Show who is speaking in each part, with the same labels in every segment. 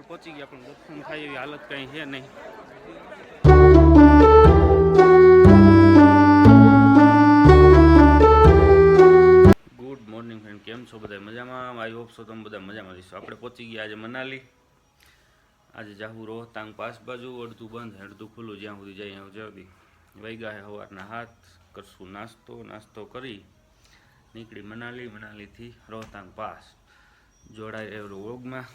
Speaker 1: પહોંચી ગયા પણ દર્શન થાય એવી હાલત કંઈ છે નહીં. ગુડ મોર્નિંગ ફ્રેન્ડ, કેમ છો બધા? મજામાં? આઈ હોપ છો તમે બધા મજામાં રહીશો. આપણે પહોંચી ગયા આજે મનાલી. આજે જાહુ રોહતાંગ પાસ બાજુ, અડધું બંધ અડધું ખુલ્લું, જ્યાં સુધી જાય ત્યાં જલ્દી. વાગ્યા છે સવારના 7. કરશું નાસ્તો કરી નીકળી મનાલીથી રોહતાંગ પાસ. જોડાય એવડું વ્લોગમાં.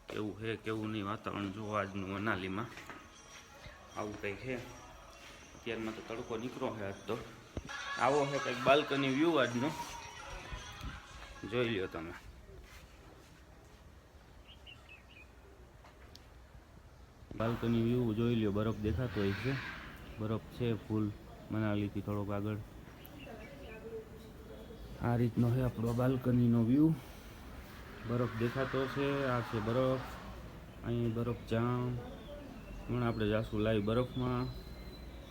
Speaker 1: કેવું છે કેવું નહીં વાતાવરણ જોવા આજનું મનાલીમાં આવું કંઈક છે. અત્યારમાં તો તડકો નીકળો છે આજ તો. આવો છે કંઈક બાલ્કની વ્યૂ આજનો, જોઈ લ્યો તમે. બાલ્કની વ્યૂ જોઈ લ્યો, બરફ દેખાતો હોય છે. બરફ છે ફૂલ મનાલીથી થોડોક આગળ. આ રીતનો છે આપણો બાલ્કનીનો વ્યૂ. બરફ દેખાતો છે, આ છે બરફ. અહીં બરફ જામ. હમણાં આપણે જાશું લાઈવ બરફમાં.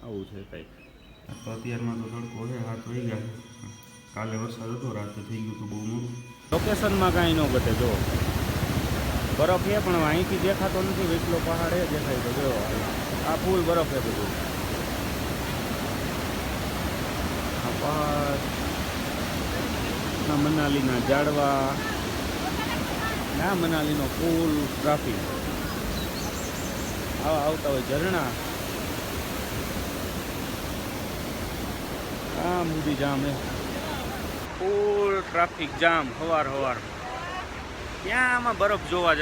Speaker 1: આવું છે કંઈક. તો અત્યારમાં તો તડકો છે, 7 વાગ્યા છે. કાલે વરસાદ હતો, રાતે થઈ ગયું હતું બહુ મોડું. લોકેશનમાં કાંઈ ન ઘટે. જો બરફ છે પણ અહીંથી દેખાતો નથી. વેચલો પહાડ એ દેખાય તો જો આ ફૂલ બરફ છે બધું. આ પહાડ, મનાલીના ઝાડવા, ના મનાલીનો ફૂલ ટ્રાફિક. આવા આવતા હોય ઝરણા. આ મોદી જામ હે, ફૂલ ટ્રાફિક જામ. સવાર ત્યાં આમાં બરફ જોવા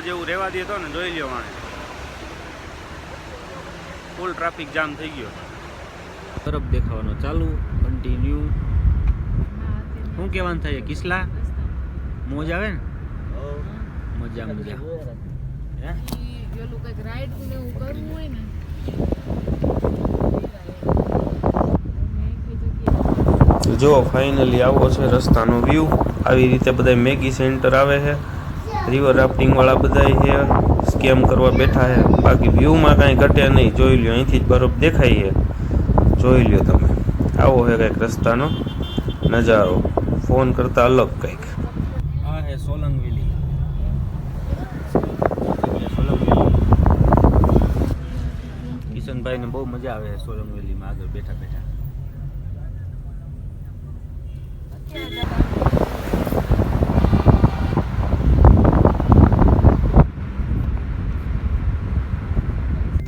Speaker 1: જેવું રહેવા દે તો ને, જોઈ લ્યો વાણે ફૂલ ટ્રાફિક જામ થઈ ગયો. બરફ દેખાવાનો ચાલુ કન્ટિન્યુ. શું કહેવાનું થાય? કિસલા મોજ આવે ને? મજા જો ફાઇનલી આવો છે રસ્તાનો વ્યૂ. આવી રીતે બધા મેગી સેન્ટર આવે છે. રિવર રાફ્ટિંગ વાળા બધા છે, સ્કેમ કરવા બેઠા છે. બાકી વ્યૂમાં કાંઈ ઘટે નહીં. જોઈ લ્યો, અહીંથી જ બરફ દેખાય છે. જોઈ લ્યો તમે. આવો છે કંઈક રસ્તાનો નજારો, ફોન કરતા અલગ કંઈક. આ હે સોલંગ વેલી. કિશનભાઈને બહુ મજા આવે છે સોલંગ વેલીમાં આગળ બેઠા બેઠા.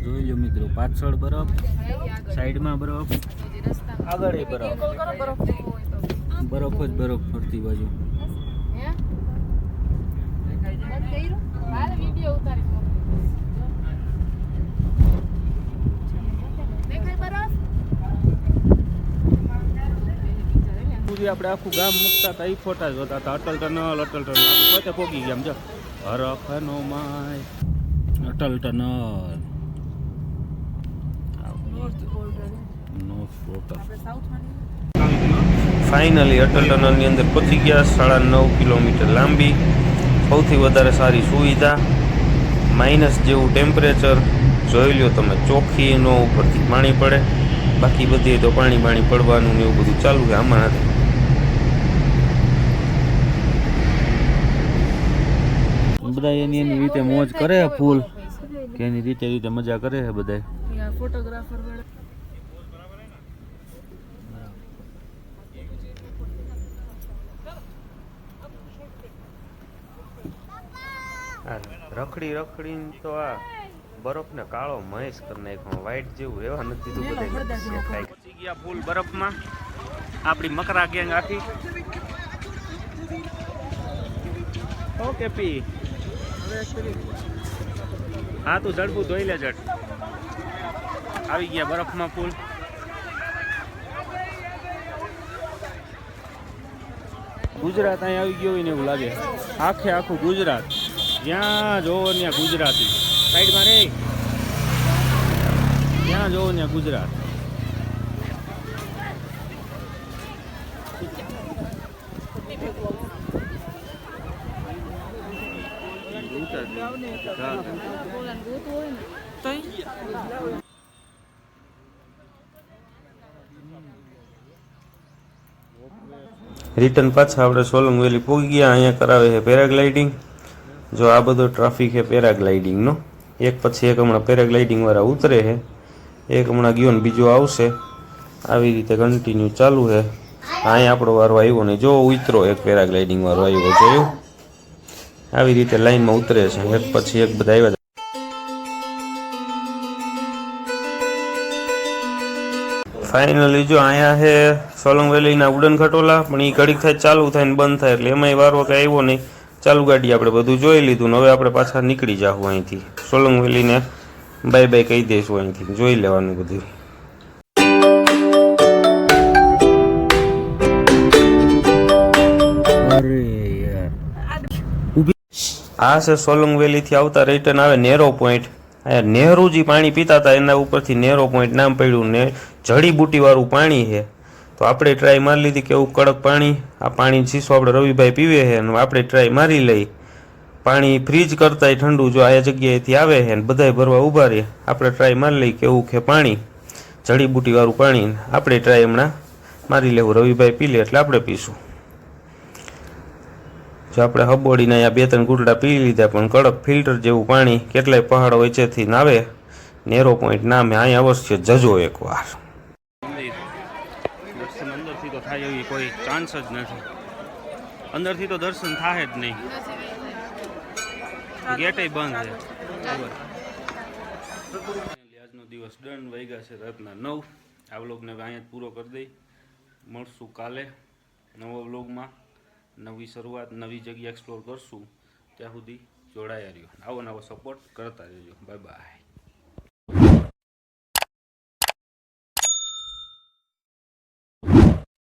Speaker 1: જોઈ લો મિત્રો, પાછળ બરફ, સાઈડમાં બરફ, આગળ બરફ. બરફ જ બરફ ફરતી બાજુ. આપણે આખું ગામ મૂકતા હતા, એ ફોટા જોતા હતા. અટલ ટનલ પોતે પોગી ગયા. જો હરખનો માય અટલ ટનલ. ફાઇનલી અટલ ટનલની અંદર પહોંચી ગયા. 9.5 કિલોમીટર લાંબી, સૌથી વધારે સારી સુવિધા, માઇનસ જેવું ટેમ્પરેચર. જોઈ લો તમે, ચોખ્ખીનો ઉપરથી પાણી પડે. બાકી બધી તો પાણી પડવાનું ને એવું બધું ચાલુ છે. આમાં નથી. બધા એની રીતે મોજ કરે ફૂલ, કે એની રીતે મજા કરે છે બધા. ફોટોગ્રાફર રખડીને તો આ બરફને કાળો મહેશ કરી નાખ્યો. વ્હાઈટ જેવું રહેવા નથી દીધું બધા. પહોંચી ગયા ફૂલ બરફમાં આપણી મકરા ગેંગ આખી. ઓકે પી. હા તું ઝડપું ધોઈ લે જટ. આવી ગયા બરફમાં ફૂલ. ગુજરાત અહીં આવી ગયો હોય ને એવું લાગે. આખું ગુજરાત, જ્યાં જોવો ત્યાં ગુજરાતી. સાઈડમાં રે, જ્યાં જોવો ત્યાં ગુજરાત. રિટર્ન પાછા આપણે સોલંગ વેલી પહોંચી ગયા. અહીંયા કરાવે છે પેરાગ્લાઇડિંગ. જો આ બધો ટ્રાફિક છે પેરાગ્લાઇડિંગનો, એક પછી એક હમણાં પેરાગ્લાઇડિંગવાળા ઉતરે છે, એક હમણાં ગયો ને બીજો આવશે, આવી રીતે કન્ટિન્યુ ચાલુ છે. અહીં આપણો વારો આવ્યો ને જો ઉતરો એક પેરાગ્લાઇડિંગવાળો આવ્યો, જોયું? આવી રીતે લાઈનમાં ઉતરે છે એક પછી એક બધા આવ્યા. ફાઇનલી જો અહીંયા છે સોલંગ વેલીના ઉડન ખટોલા, પણ એ ઘડીક થાય ચાલુ થાય ને બંધ થાય, એટલે એમાંય વારો કંઈ આવ્યો નહીં. ચાલુ ગાડી આપણે બધું જોઈ લીધું ને હવે આપણે પાછા નીકળી જાઉં અહીંથી. સોલંગ વેલીને બાય બાય કહી દઈશું, અહીંથી જોઈ લેવાનું બધું. આ છે સોલંગ વેલીથી આવતા રિટર્ન આવે નેરો પોઈન્ટ. અહીંયા નહેરુજી પાણી પીતા હતા, એના ઉપરથી નેરો પોઈન્ટ નામ પડ્યું ને જડીબુટીવાળું પાણી છે. તો આપણે ટ્રાય મારી લીધી કે એવું કડક પાણી, આ પાણી શીશો આપણે રવિભાઈ પીવે છે અને આપણે ટ્રાય મારી લઈ. પાણી ફ્રીજ કરતાંય ઠંડુ જો આ જગ્યાએથી આવે છે ને બધાય ભરવા ઊભા રહે, આપણે ટ્રાય મારી લઈ કેવું કે પાણી જડીબુટીવાળું પાણી. આપણે ટ્રાય હમણાં મારી લેવું, રવિભાઈ પી લે એટલે આપણે પીશું. જો આપણે હબોડીને અહીંયા 2-3 ઘૂંટડા પી લીધા, પણ કડક ફિલ્ટર જેવું પાણી કેટલાય પહાડો વચ્ચેથી આવે. નેરો પોઈન્ટ નામે અહીં અવશ્ય જજો એકવાર. દર્શન અંદરથી તો થાય એવી કોઈ ચાન્સ જ નથી, અંદરથી તો દર્શન થાય જ નહીં, ગેટે બંધ છે. આજનો દિવસ ડન, વાગ્યા છે રાતના 9. આ વ્લોગને અહીંયા જ પૂરો કરી દઈ. મળશું કાલે નવો વ્લોગમાં, નવી શરૂઆત, નવી જગ્યા એક્સપ્લોર કરશું. ત્યાં સુધી જોડાયા રહ્યો, આવો નવો સપોર્ટ કરતા રહેજો. Bye bye.